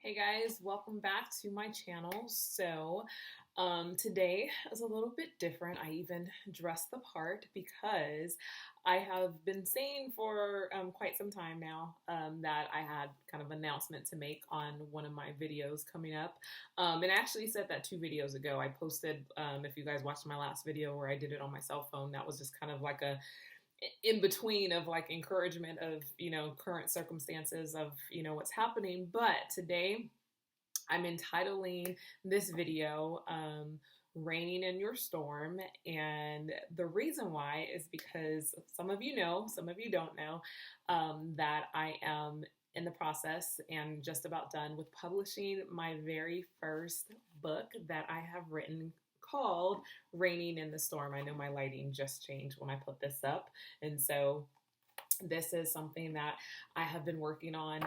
Hey guys, welcome back to my channel. Today is a little bit different. I even dressed the part because I have been saying for quite some time now that I had kind of an announcement to make on one of my videos coming up. And I actually said that 2 videos ago. I posted, if you guys watched my last video where I did it on my cell phone, that was just kind of like a in between of like encouragement of current circumstances of what's happening. But today I'm entitling this video Raining in Your Storm. And the reason why is because some of you know, some of you don't know, that I am in the process and just about done with publishing my very first book that I have written called Raining in the Storm. I know my lighting just changed when I put this up, and so this is something that I have been working on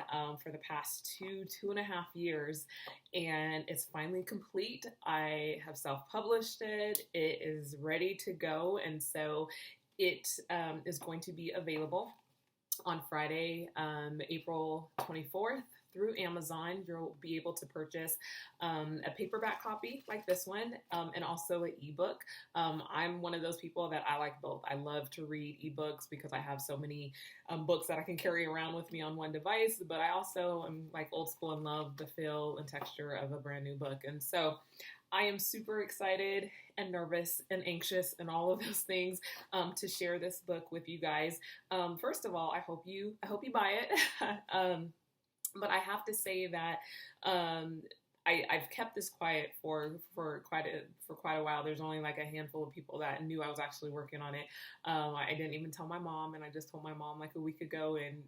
for the past 2.5 years, and it's finally complete. I have self-published it. It is ready to go, and so it is going to be available on Friday, April 24th through Amazon. You'll be able to purchase a paperback copy like this one and also an ebook. I'm one of those people that I like both. I love to read ebooks because I have so many books that I can carry around with me on one device, but I also am like old school and love the feel and texture of a brand new book. And so I am super excited and nervous and anxious and all of those things to share this book with you guys. First of all, I hope you buy it. But I have to say that I've kept this quiet for quite a while. There's only like a handful of people that knew I was actually working on it. I didn't even tell my mom, and I just told my mom like a week ago, and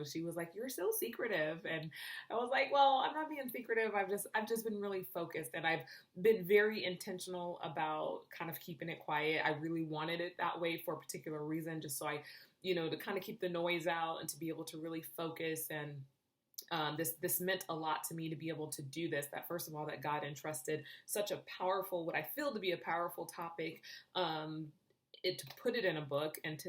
she was like, "You're so secretive," and I was like, "Well, I'm not being secretive. I've just been really focused, and I've been very intentional about kind of keeping it quiet. I really wanted it that way for a particular reason, just so I, to kind of keep the noise out and to be able to really focus and." This meant a lot to me to be able to do this. That first of all, that God entrusted such a powerful, what I feel to be a powerful topic, to put it in a book and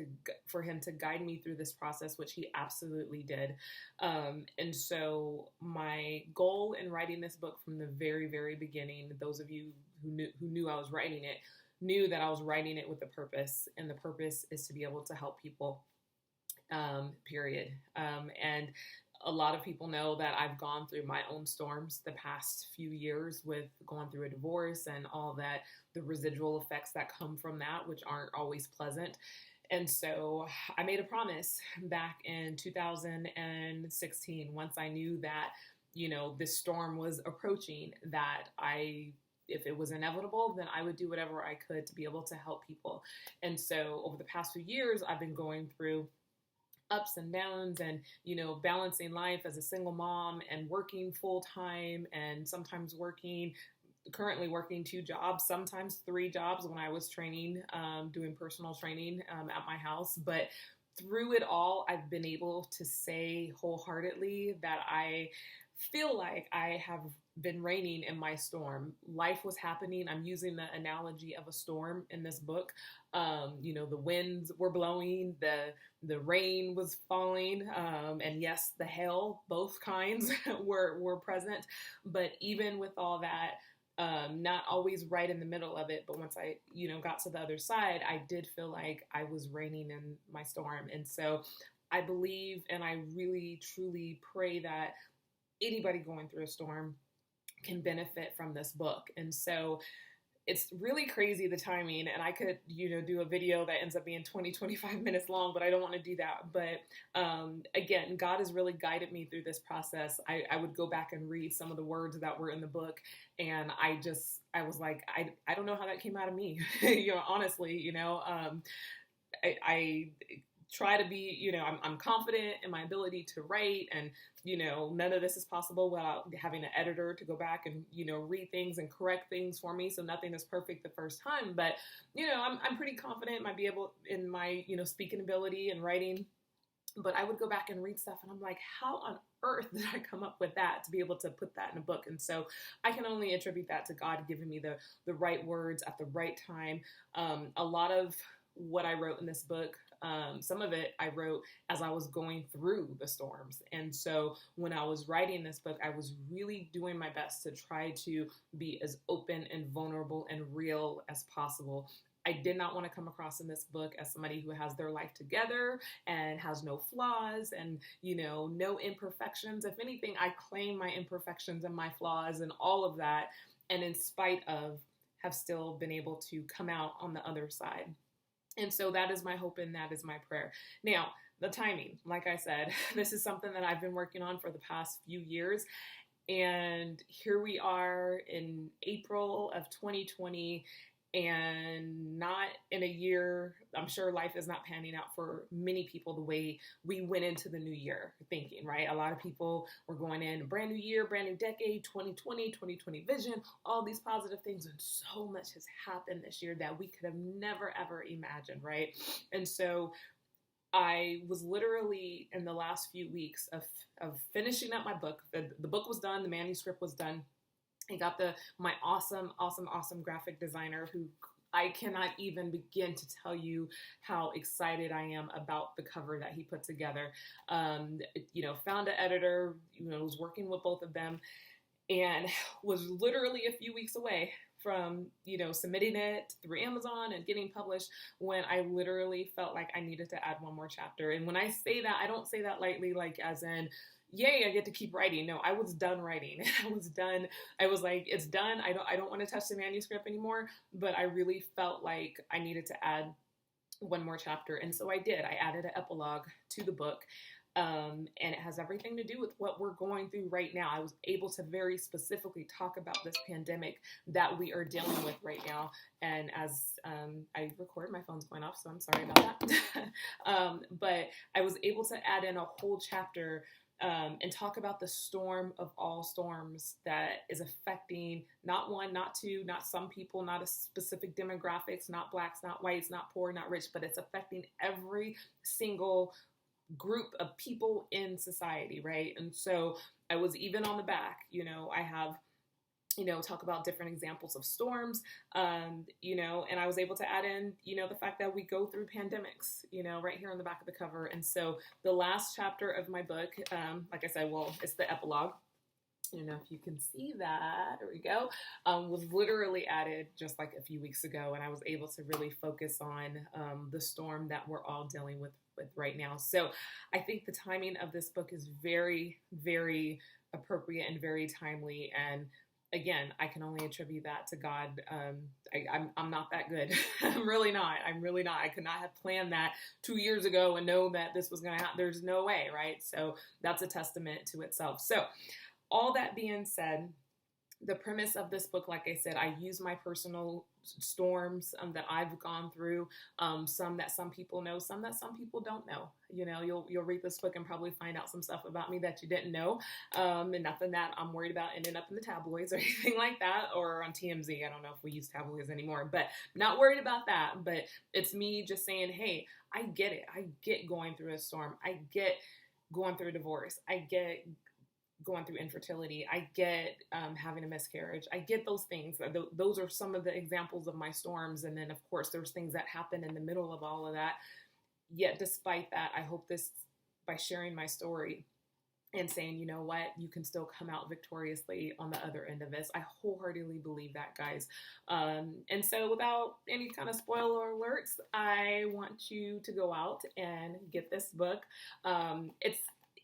for Him to guide me through this process, which He absolutely did. And so my goal in writing this book from the very, very beginning, those of you who knew I was writing it, knew that I was writing it with a purpose, and the purpose is to be able to help people. Period. And a lot of people know that I've gone through my own storms the past few years with going through a divorce and all that, the residual effects that come from that, which aren't always pleasant. And so I made a promise back in 2016, once I knew that, this storm was approaching, that if it was inevitable, then I would do whatever I could to be able to help people. And so over the past few years, I've been going through ups and downs and, balancing life as a single mom and working full time, and sometimes currently working 2 jobs, sometimes 3 jobs when I was training, doing personal training at my house. But through it all, I've been able to say wholeheartedly that I feel like I have been raining in my storm. Life was happening. I'm using the analogy of a storm in this book. The winds were blowing, the rain was falling, and yes, the hail, both kinds were present. But even with all that, not always right in the middle of it, but once I, got to the other side, I did feel like I was raining in my storm. And so I believe, and I really, truly pray that anybody going through a storm can benefit from this book. And so it's really crazy, the timing, and I could, do a video that ends up being 25 minutes long, but I don't want to do that. But again, God has really guided me through this process. I would go back and read some of the words that were in the book, and I was like, I don't know how that came out of me, honestly, I try to be, I'm confident in my ability to write, and, none of this is possible without having an editor to go back and, read things and correct things for me. So nothing is perfect the first time, but, I'm pretty confident in my speaking ability and writing. But I would go back and read stuff, and I'm like, how on earth did I come up with that to be able to put that in a book? And so I can only attribute that to God giving me the right words at the right time. A lot of what I wrote in this book some of it I wrote as I was going through the storms. And so when I was writing this book, I was really doing my best to try to be as open and vulnerable and real as possible. I did not want to come across in this book as somebody who has their life together and has no flaws and, no imperfections. If anything, I claim my imperfections and my flaws and all of that. And in spite of, have still been able to come out on the other side. And so that is my hope and that is my prayer. Now, the timing, like I said, this is something that I've been working on for the past few years. And here we are in April of 2020, and not in a year. I'm sure life is not panning out for many people the way we went into the new year thinking, right? A lot of people were going in, brand new year, brand new decade, 2020, 2020 vision, all these positive things. And so much has happened this year that we could have never, ever imagined, right? And so I was literally in the last few weeks of finishing up my book. The book was done. The manuscript was done. I got my awesome graphic designer who I cannot even begin to tell you how excited I am about the cover that he put together. Found an editor, was working with both of them and was literally a few weeks away from, submitting it through Amazon and getting published when I literally felt like I needed to add one more chapter. And when I say that, I don't say that lightly, like as in, yay, I get to keep writing. No, I was done writing. I was done. I was like, it's done. I don't want to touch the manuscript anymore, but I really felt like I needed to add one more chapter. And so I did. I added an epilogue to the book. And it has everything to do with what we're going through right now. I was able to very specifically talk about this pandemic that we are dealing with right now. And as I record, my phone's going off, so I'm sorry about that. But I was able to add in a whole chapter and talk about the storm of all storms that is affecting not one, not two, not some people, not a specific demographics, not blacks, not whites, not poor, not rich, but it's affecting every single group of people in society, right? And so I was even on the back, I have, talk about different examples of storms, and I was able to add in, the fact that we go through pandemics, right here on the back of the cover. And so the last chapter of my book, like I said, it's the epilogue. I don't know if you can see that. There we go. Was literally added just like a few weeks ago, and I was able to really focus on the storm that we're all dealing with right now. So I think the timing of this book is very, very appropriate and very timely. And again, I can only attribute that to God. I'm not that good. I'm really not. I could not have planned that 2 years ago and know that this was going to happen. There's no way, right? So that's a testament to itself. So all that being said, the premise of this book, like I said, I use my personal storms that I've gone through, some that some people know, some that some people don't know. You'll read this book and probably find out some stuff about me that you didn't know, and nothing that I'm worried about ending up in the tabloids or anything like that, or on TMZ. I don't know if we use tabloids anymore, but not worried about that. But it's me just saying, hey, I get it. I get going through a storm. I get going through a divorce. I get going through infertility. I get having a miscarriage. I get those things. Those are some of the examples of my storms. And then, of course, there's things that happen in the middle of all of that. Yet, despite that, I hope this, by sharing my story and saying, you know what, you can still come out victoriously on the other end of this. I wholeheartedly believe that, guys. And so without any kind of spoiler alerts, I want you to go out and get this book.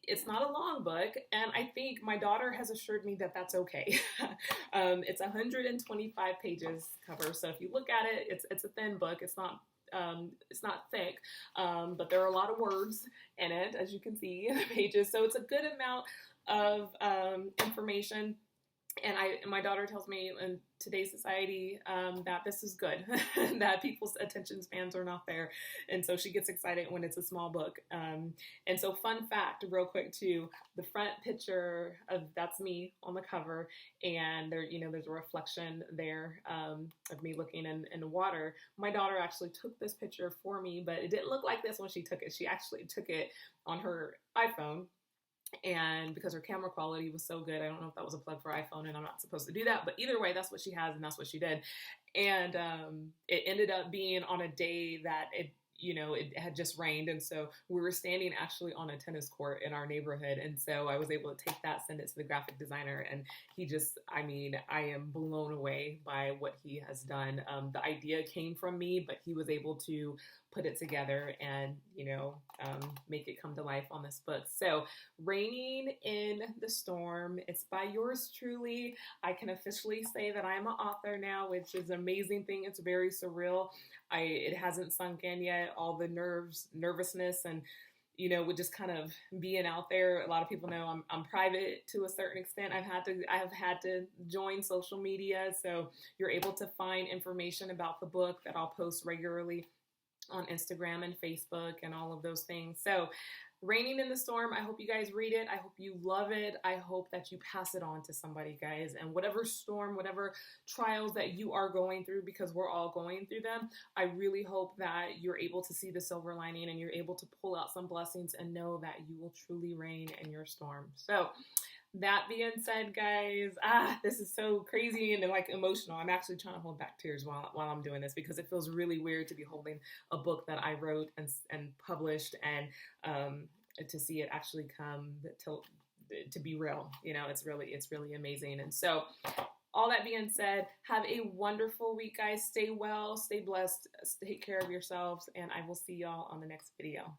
It's not a long book, and I think my daughter has assured me that that's okay. It's 125 pages cover, so if you look at it, it's a thin book. It's not thick, but there are a lot of words in it, as you can see in the pages. So it's a good amount of information. And my daughter tells me in today's society that this is good, that people's attention spans are not there. And so she gets excited when it's a small book. And so fun fact, real quick too, the front picture that's me on the cover, and there's a reflection there of me looking in the water. My daughter actually took this picture for me, but it didn't look like this when she took it. She actually took it on her iPhone. And because her camera quality was so good, I don't know if that was a plug for iPhone, and I'm not supposed to do that, but either way, that's what she has, and that's what she did. And it ended up being on a day that it had just rained. And so we were standing actually on a tennis court in our neighborhood. And so I was able to take that, send it to the graphic designer. And he just, I mean, I am blown away by what he has done. The idea came from me, but he was able to put it together and, make it come to life on this book. So, Raining in the Storm, it's by yours truly. I can officially say that I'm an author now, which is an amazing thing. It's very surreal. It hasn't sunk in yet. All the nervousness, and with just kind of being out there. A lot of people know I'm private to a certain extent. I have had to join social media, so you're able to find information about the book that I'll post regularly on Instagram and Facebook and all of those things. So, Raining in the Storm, I hope you guys read it. I hope you love it. I hope that you pass it on to somebody, guys. And whatever storm, whatever trials that you are going through, because we're all going through them, I really hope that you're able to see the silver lining and you're able to pull out some blessings and know that you will truly reign in your storm. So, that being said, guys, this is so crazy and like emotional. I'm actually trying to hold back tears while I'm doing this, because it feels really weird to be holding a book that I wrote and published, and to see it actually come to be real. It's really amazing. And so, all that being said, have a wonderful week, guys. Stay well, stay blessed, take care of yourselves, and I will see y'all on the next video.